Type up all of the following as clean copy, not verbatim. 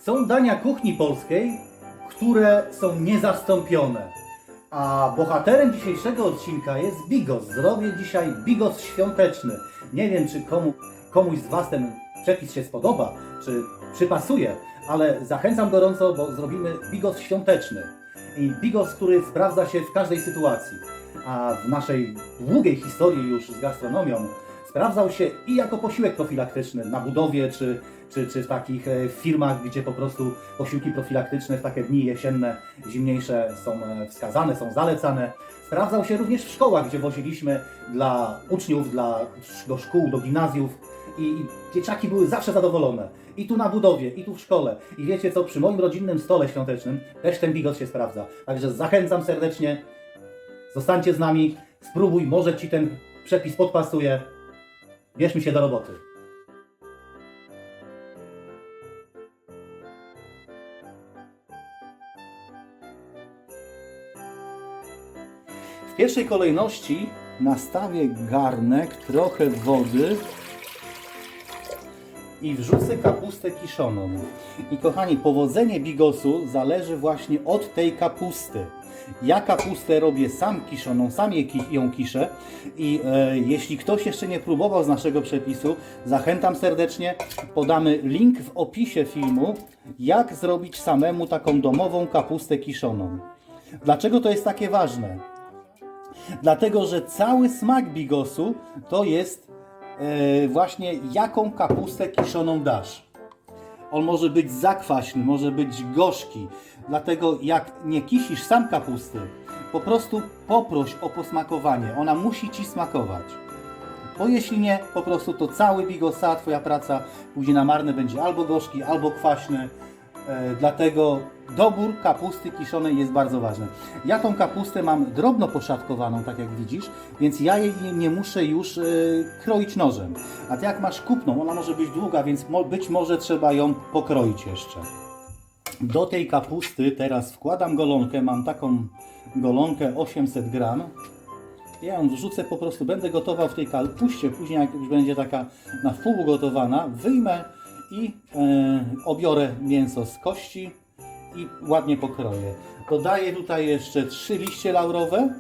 Są dania kuchni polskiej, które są niezastąpione. A bohaterem dzisiejszego odcinka jest bigos. Zrobię dzisiaj bigos świąteczny. Nie wiem, czy komuś z Was ten przepis się spodoba, czy przypasuje, ale zachęcam gorąco, bo zrobimy bigos świąteczny. I bigos, który sprawdza się w każdej sytuacji. A w naszej długiej historii już z gastronomią sprawdzał się i jako posiłek profilaktyczny na budowie, czy w takich firmach, gdzie po prostu posiłki profilaktyczne w takie dni jesienne, zimniejsze są wskazane, są zalecane. Sprawdzał się również w szkołach, gdzie woziliśmy dla uczniów, do szkół, do gimnazjów i dzieciaki były zawsze zadowolone. I tu na budowie, i tu w szkole. I wiecie co, przy moim rodzinnym stole świątecznym też ten bigos się sprawdza. Także zachęcam serdecznie, zostańcie z nami, spróbuj, może Ci ten przepis podpasuje. Bierzmy się do roboty. W pierwszej kolejności nastawię garnek, trochę wody i wrzucę kapustę kiszoną. I kochani, powodzenie bigosu zależy właśnie od tej kapusty. Ja kapustę robię sam kiszoną, sam ją kiszę i jeśli ktoś jeszcze nie próbował z naszego przepisu, zachęcam serdecznie, podamy link w opisie filmu, jak zrobić samemu taką domową kapustę kiszoną. Dlaczego to jest takie ważne? Dlatego, że cały smak bigosu to jest właśnie jaką kapustę kiszoną dasz. On może być zakwaśny, może być gorzki. Dlatego jak nie kisisz sam kapusty, po prostu poproś o posmakowanie. Ona musi Ci smakować. Bo jeśli nie, po prostu to cały bigos, cała Twoja praca pójdzie na marne, będzie albo gorzki, albo kwaśny. Dlatego dobór kapusty kiszonej jest bardzo ważny. Ja tą kapustę mam drobno poszatkowaną, tak jak widzisz, więc ja jej nie muszę już kroić nożem. A ty jak masz kupną, ona może być długa, więc być może trzeba ją pokroić jeszcze. Do tej kapusty teraz wkładam golonkę, mam taką golonkę 800 gram. Ja ją wrzucę, po prostu będę gotował w tej kapuście, później jak już będzie taka na wpół gotowana, wyjmę i obiorę mięso z kości i ładnie pokroję. Dodaję tutaj jeszcze 3 liście laurowe.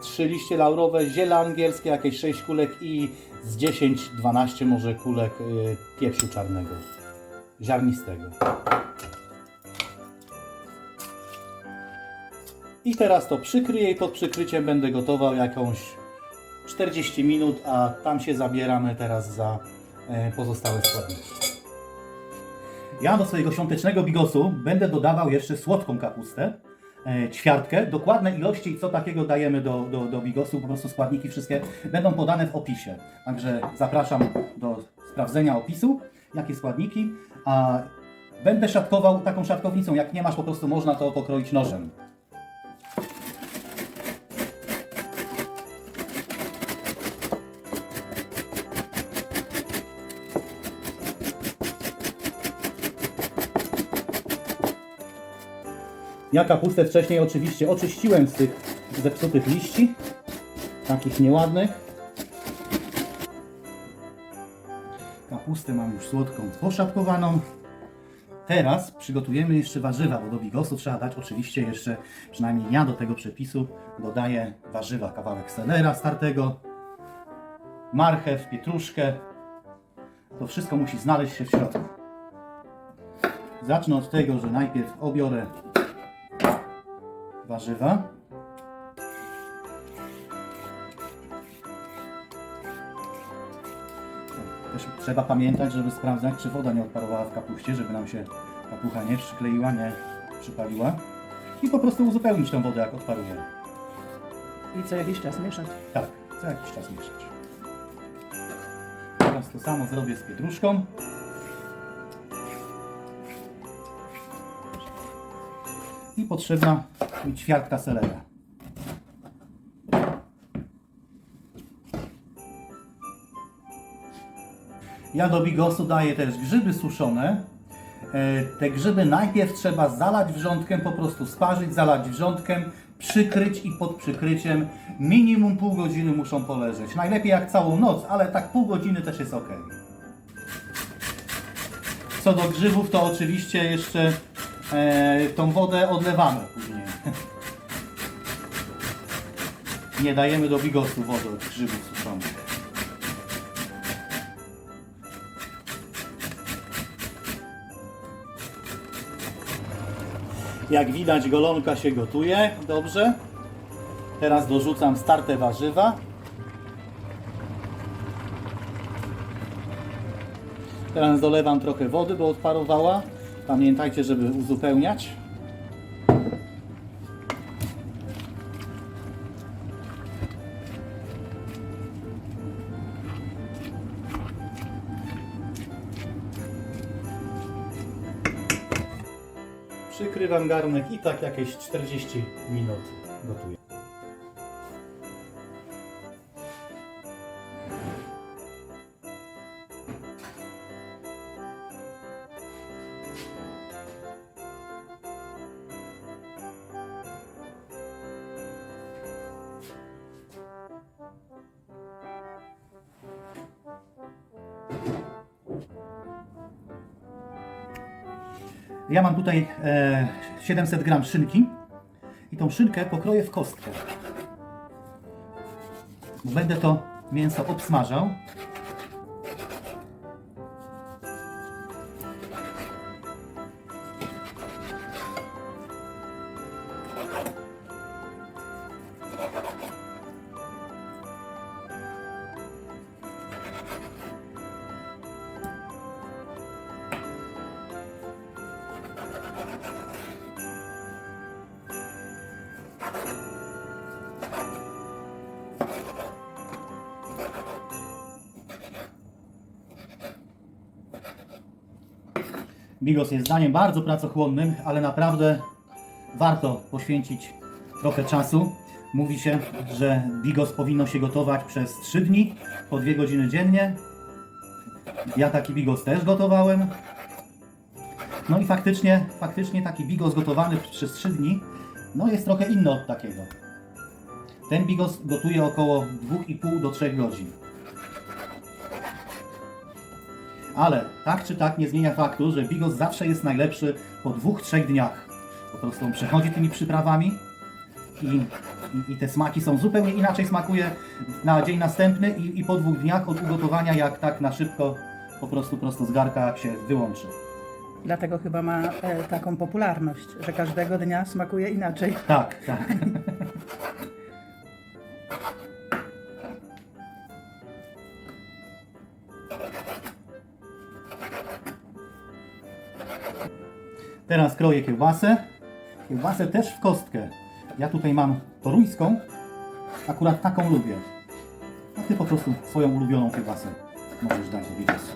3 liście laurowe, ziele angielskie, jakieś 6 kulek i z 10-12 może kulek pieprzu czarnego, ziarnistego. I teraz to przykryję i pod przykryciem będę gotował jakąś 40 minut, a tam się zabieramy teraz za pozostałe składniki. Ja do swojego świątecznego bigosu będę dodawał jeszcze słodką kapustę, ćwiartkę. Dokładne ilości, co takiego dajemy do bigosu, po prostu składniki wszystkie będą podane w opisie. Także zapraszam do sprawdzenia opisu, jakie składniki. A będę szatkował taką szatkownicą. Jak nie masz, po prostu można to pokroić nożem. Ja kapustę wcześniej oczywiście oczyściłem z tych zepsutych liści, takich nieładnych. Kapustę mam już słodką poszatkowaną. Teraz przygotujemy jeszcze warzywa, bo do bigosu trzeba dać oczywiście jeszcze, przynajmniej ja do tego przepisu dodaję warzywa, kawałek selera startego, marchew, pietruszkę. To wszystko musi znaleźć się w środku. Zacznę od tego, że najpierw obiorę warzywa. Też trzeba pamiętać, żeby sprawdzać, czy woda nie odparowała w kapuście, żeby nam się kapucha nie przykleiła, nie przypaliła. I po prostu uzupełnić tę wodę, jak odparuje. I co jakiś czas mieszać. Tak, co jakiś czas mieszać. Teraz to samo zrobię z pietruszką. I potrzebna mi ćwiartka selera. Ja do bigosu daję też grzyby suszone. Te grzyby najpierw trzeba zalać wrzątkiem, po prostu sparzyć, zalać wrzątkiem, przykryć i pod przykryciem minimum pół godziny muszą poleżeć. Najlepiej jak całą noc, ale tak pół godziny też jest ok. co do grzybów, to oczywiście jeszcze tą wodę odlewamy później. Nie dajemy do bigosu wody od grzybów suszonych. Jak widać, golonka się gotuje dobrze. Teraz dorzucam starte warzywa. Teraz dolewam trochę wody, bo odparowała. Pamiętajcie, żeby uzupełniać. Przykrywam garnek i tak jakieś 40 minut gotuję. Ja mam tutaj 700 gram szynki i tą szynkę pokroję w kostkę. Będę to mięso obsmażał. Bigos jest daniem bardzo pracochłonnym, ale naprawdę warto poświęcić trochę czasu. Mówi się, że bigos powinno się gotować przez 3 dni, po 2 godziny dziennie. Ja taki bigos też gotowałem. No i faktycznie taki bigos gotowany przez 3 dni no jest trochę inny od takiego. Ten bigos gotuje około 2,5 do 3 godzin. Ale tak czy tak nie zmienia faktu, że bigos zawsze jest najlepszy po 2-3 dniach. Po prostu on przechodzi tymi przyprawami i te smaki są zupełnie inaczej, smakuje na dzień następny i po 2 dniach od ugotowania, jak tak na szybko po prostu prosto z garka się wyłączy. Dlatego chyba ma taką popularność, że każdego dnia smakuje inaczej. Tak, tak. Teraz kroję kiełbasę. Kiełbasę też w kostkę. Ja tutaj mam toruńską. Akurat taką lubię. A Ty po prostu swoją ulubioną kiełbasę możesz dać do bigosu.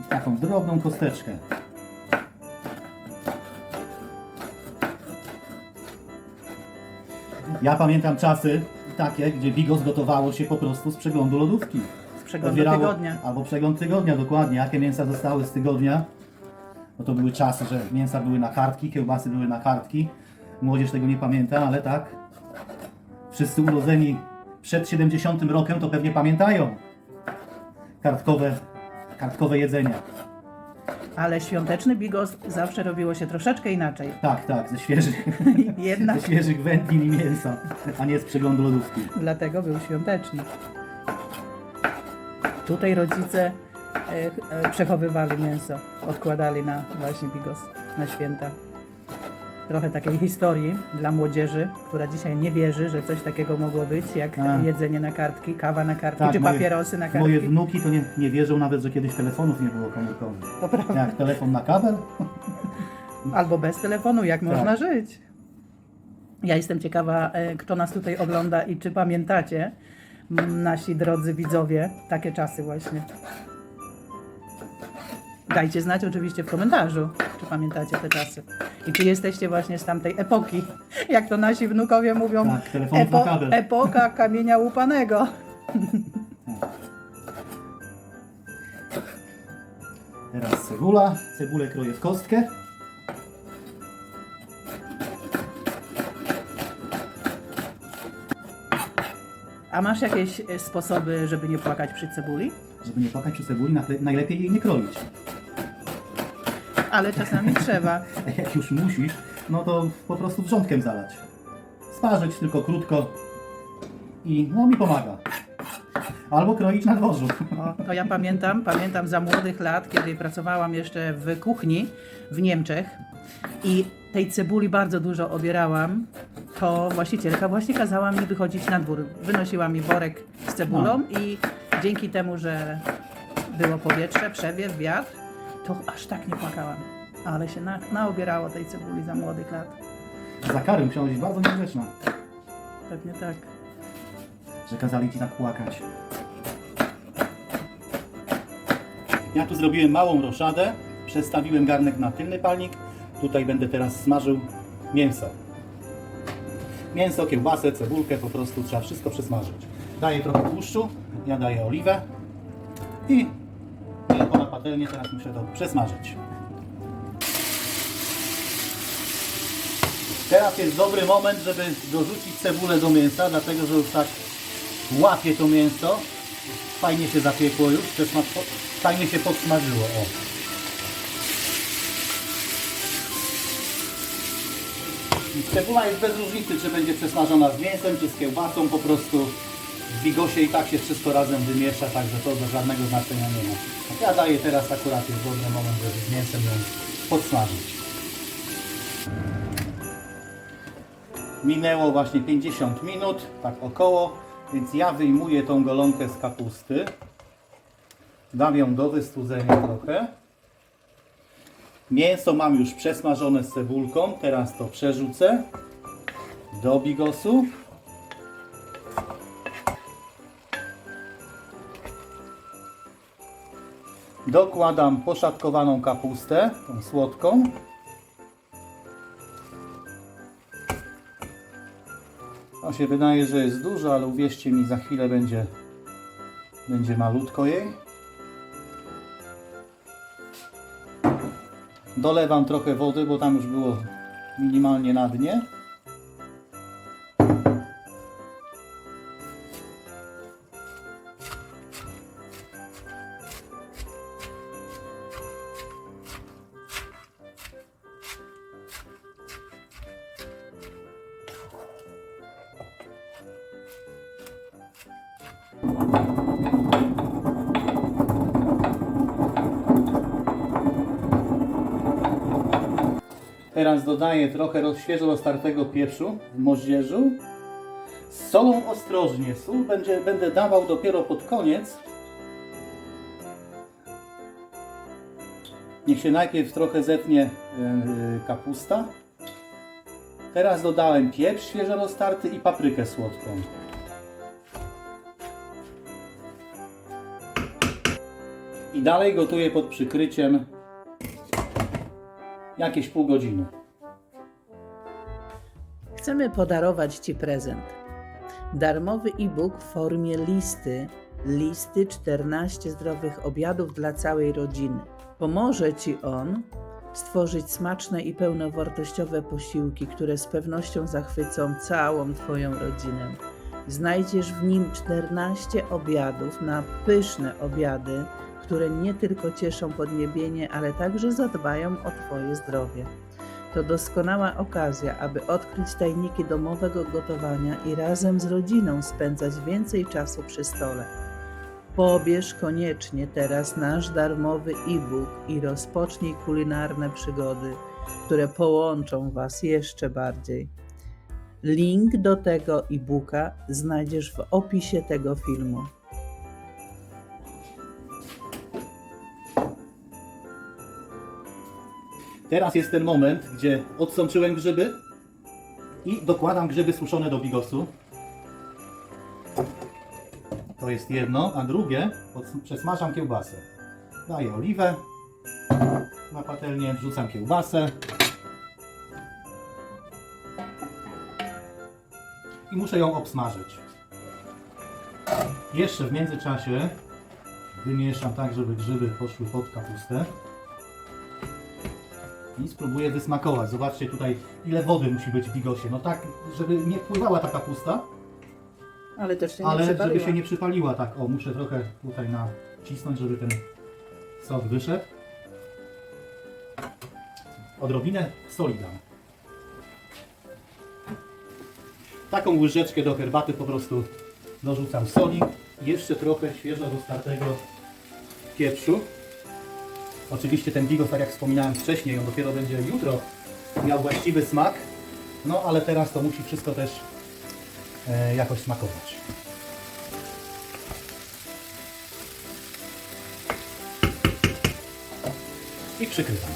I w taką drobną kosteczkę. Ja pamiętam czasy takie, gdzie bigos gotowało się po prostu z przeglądu lodówki. Z przeglądu tygodnia. Albo przegląd tygodnia, dokładnie. Jakie mięsa zostały z tygodnia. No to były czasy, że mięsa były na kartki, kiełbasy były na kartki. Młodzież tego nie pamięta, ale tak. Wszyscy urodzeni przed 70 rokiem to pewnie pamiętają kartkowe jedzenia. Ale świąteczny bigos zawsze robiło się troszeczkę inaczej. Tak, tak, ze świeżych, Jednak ze świeżych wędlin i mięsa, a nie z przeglądu lodówki. dlatego był świąteczny. Tutaj rodzice przechowywali mięso, odkładali na właśnie bigos, na święta. Trochę takiej historii dla młodzieży, która dzisiaj nie wierzy, że coś takiego mogło być, jak jedzenie na kartki, kawa na kartki, Tak, czy papierosy na kartki. Moje wnuki to nie wierzą nawet, że kiedyś telefonów nie było komórkowych. To prawda. Jak telefon na kabel? Albo bez telefonu, jak można żyć. Ja jestem ciekawa, kto nas tutaj ogląda i czy pamiętacie, nasi drodzy widzowie, takie czasy właśnie. Dajcie znać oczywiście w komentarzu, czy pamiętacie te czasy. I czy jesteście właśnie z tamtej epoki, jak to nasi wnukowie mówią, Tak, telefonów na kabel. epoka kamienia łupanego. Teraz cebula. Cebulę kroję w kostkę. A masz jakieś sposoby, żeby nie płakać przy cebuli? Żeby nie płakać przy cebuli, najlepiej jej nie kroić. ale czasami trzeba. Jak już musisz, no to po prostu wrzątkiem zalać. Sparzyć tylko krótko i no mi pomaga. Albo kroić na dworzu. O, to ja pamiętam za młodych lat, kiedy pracowałam jeszcze w kuchni w Niemczech i tej cebuli bardzo dużo obierałam, to właścicielka właśnie kazała mi wychodzić na dwór. Wynosiła mi worek z cebulą i dzięki temu, że było powietrze, przewiew, wiatr, to aż tak nie płakałam. Ale się naobierało tej cebuli za młodych lat. Za karę musiała być bardzo niegrzeczna, Pewnie tak. że kazali ci tak płakać. Ja tu zrobiłem małą roszadę, przestawiłem garnek na tylny palnik. Tutaj będę teraz smażył mięso. Mięso, kiełbasę, cebulkę, po prostu trzeba wszystko przesmażyć. Daję trochę tłuszczu, ja daję oliwę i na patelnię teraz muszę to przesmażyć. Teraz jest dobry moment, żeby dorzucić cebulę do mięsa, dlatego że już tak łapie to mięso. Fajnie się zapiekło już, fajnie się podsmażyło. O. Cebula jest bez różnicy, czy będzie przesmażona z mięsem, czy z kiełbasą, po prostu w bigosie i tak się wszystko razem wymiesza, także to żadnego znaczenia nie ma. Ja daję teraz akurat jest dobry moment, żeby z mięsem ją podsmażyć. Minęło właśnie 50 minut, tak około, więc ja wyjmuję tą golonkę z kapusty. Dam ją do wystudzenia trochę. Mięso mam już przesmażone z cebulką, teraz to przerzucę do bigosu. Dokładam poszatkowaną kapustę, tą słodką. To się wydaje, że jest dużo, ale uwierzcie mi, za chwilę będzie malutko jej. Dolewam trochę wody, bo tam już było minimalnie na dnie. Teraz dodaję trochę świeżo roztartego pieprzu w moździerzu. Z solą ostrożnie. Sól będę dawał dopiero pod koniec. Niech się najpierw trochę zetnie kapusta. Teraz dodałem pieprz świeżo roztarty i paprykę słodką. I dalej gotuję pod przykryciem jakieś pół godziny. Chcemy podarować Ci prezent. Darmowy e-book w formie listy 14 zdrowych obiadów dla całej rodziny. Pomoże Ci on stworzyć smaczne i pełnowartościowe posiłki, które z pewnością zachwycą całą Twoją rodzinę. Znajdziesz w nim 14 obiadów na pyszne obiady, które nie tylko cieszą podniebienie, ale także zadbają o Twoje zdrowie. To doskonała okazja, aby odkryć tajniki domowego gotowania i razem z rodziną spędzać więcej czasu przy stole. Pobierz koniecznie teraz nasz darmowy e-book i rozpocznij kulinarne przygody, które połączą Was jeszcze bardziej. Link do tego e-booka znajdziesz w opisie tego filmu. Teraz jest ten moment, gdzie odsączyłem grzyby i dokładam grzyby suszone do bigosu. To jest jedno, a drugie przesmażam kiełbasę. Daję oliwę na patelnię, wrzucam kiełbasę i muszę ją obsmażyć. Jeszcze w międzyczasie wymieszam tak, żeby grzyby poszły pod kapustę. I spróbuję wysmakować. Zobaczcie tutaj, ile wody musi być w bigosie. No tak, żeby nie pływała ta kapusta, Ale też się nie ale przypaliła. żeby się nie przypaliła. Tak, o, muszę trochę tutaj nacisnąć, żeby ten sok wyszedł. odrobinę soli dam. Taką łyżeczkę do herbaty po prostu dorzucam soli. Jeszcze trochę świeżo roztartego pieprzu. Oczywiście ten bigos, tak jak wspominałem wcześniej, on dopiero będzie jutro miał właściwy smak. No ale teraz to musi wszystko też jakoś smakować. I przykrywam.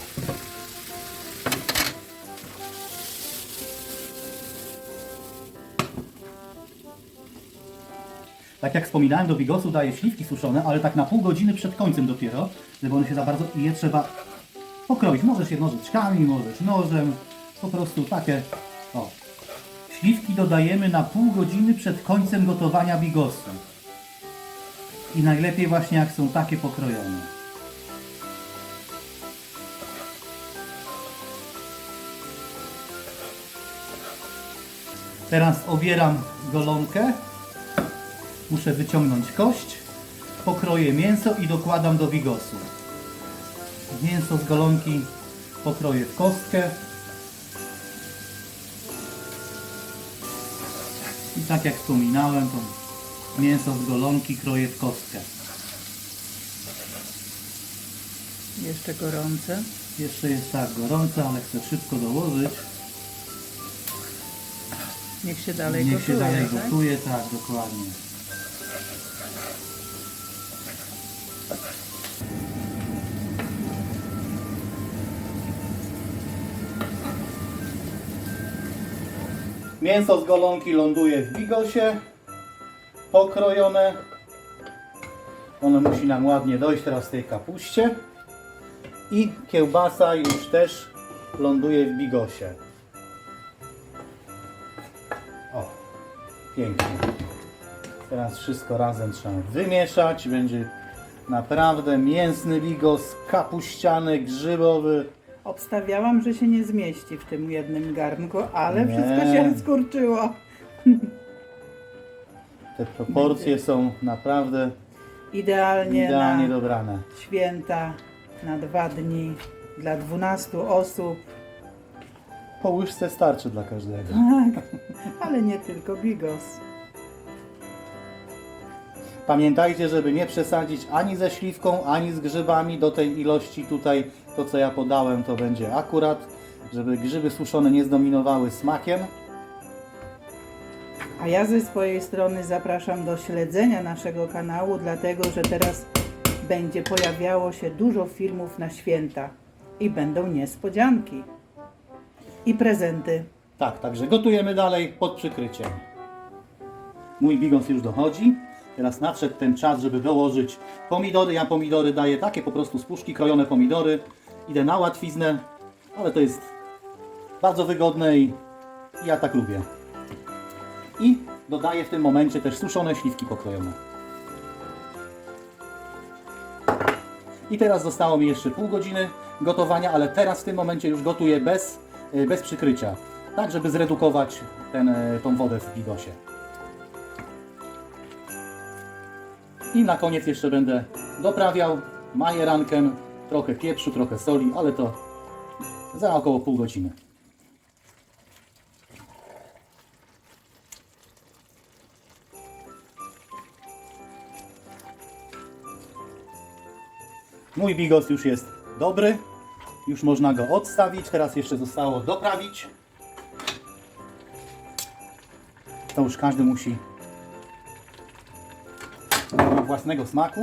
Tak jak wspominałem, do bigosu daję śliwki suszone, ale tak na pół godziny przed końcem dopiero, żeby one się za bardzo... I je trzeba pokroić. Możesz je nożyczkami, możesz nożem. Po prostu takie... O. Śliwki dodajemy na pół godziny przed końcem gotowania bigosu. I najlepiej właśnie jak są takie pokrojone. Teraz obieram golonkę. Muszę wyciągnąć kość. Pokroję mięso i dokładam do bigosu. Mięso z golonki pokroję w kostkę. I tak jak wspominałem, to mięso z golonki kroję w kostkę. Jeszcze gorące. Jeszcze jest tak gorące, ale chcę szybko dołożyć. Niech się dalej Niech gotuje. się dalej tak? gotuje, tak, dokładnie. Mięso z golonki ląduje w bigosie, pokrojone. Ono musi nam ładnie dojść teraz w tej kapuście. I kiełbasa już też ląduje w bigosie. O, pięknie. Teraz wszystko razem trzeba wymieszać. Będzie naprawdę mięsny bigos, kapuściany, grzybowy. Obstawiałam, że się nie zmieści w tym jednym garnku, ale Nie. wszystko się skurczyło. Te proporcje są naprawdę Idealnie idealnie na dobrane. święta, na 2 dni, dla 12 osób. Po łyżce starczy dla każdego. Tak, ale nie tylko bigos. Pamiętajcie, żeby nie przesadzić ani ze śliwką, ani z grzybami. Do tej ilości tutaj, to co ja podałem, to będzie akurat, żeby grzyby suszone nie zdominowały smakiem. A ja ze swojej strony zapraszam do śledzenia naszego kanału, dlatego że teraz będzie pojawiało się dużo filmów na święta i będą niespodzianki i prezenty. Tak, także gotujemy dalej pod przykryciem. Mój bigos już dochodzi. Teraz nadszedł ten czas, żeby dołożyć pomidory. Ja pomidory daję takie po prostu z puszki, krojone pomidory. Idę na łatwiznę, ale to jest bardzo wygodne i ja tak lubię. I dodaję w tym momencie też suszone śliwki pokrojone. I teraz zostało mi jeszcze pół godziny gotowania, ale teraz w tym momencie już gotuję bez przykrycia. Tak, żeby zredukować tą wodę w bigosie. I na koniec jeszcze będę doprawiał majerankiem, trochę pieprzu, trochę soli, ale to za około pół godziny. Mój bigos już jest dobry, już można go odstawić, teraz jeszcze zostało doprawić. To już każdy musi do własnego smaku.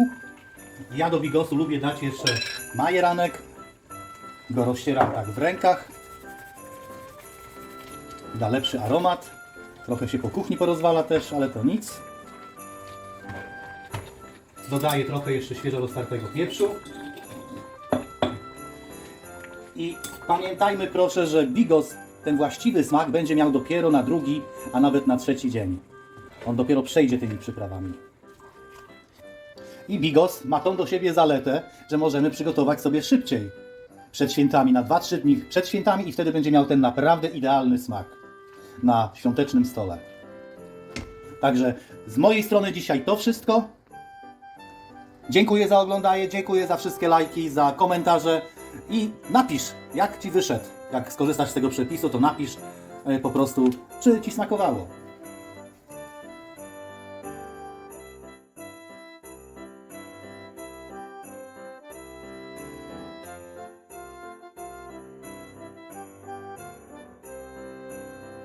Ja do bigosu lubię dać jeszcze majeranek. Go rozcieram tak w rękach. Da lepszy aromat. Trochę się po kuchni porozwala też, ale to nic. Dodaję trochę jeszcze świeżo roztartego pieprzu. I pamiętajmy proszę, że bigos, ten właściwy smak będzie miał dopiero na drugi, a nawet na trzeci dzień. On dopiero przejdzie tymi przyprawami. I bigos ma tą do siebie zaletę, że możemy przygotować sobie szybciej. Przed świętami, na 2-3 dni przed świętami i wtedy będzie miał ten naprawdę idealny smak na świątecznym stole. Także z mojej strony dzisiaj to wszystko. Dziękuję za oglądanie, dziękuję za wszystkie lajki, za komentarze. I napisz, jak Ci wyszedł. Jak skorzystasz z tego przepisu, to napisz po prostu, czy Ci smakowało.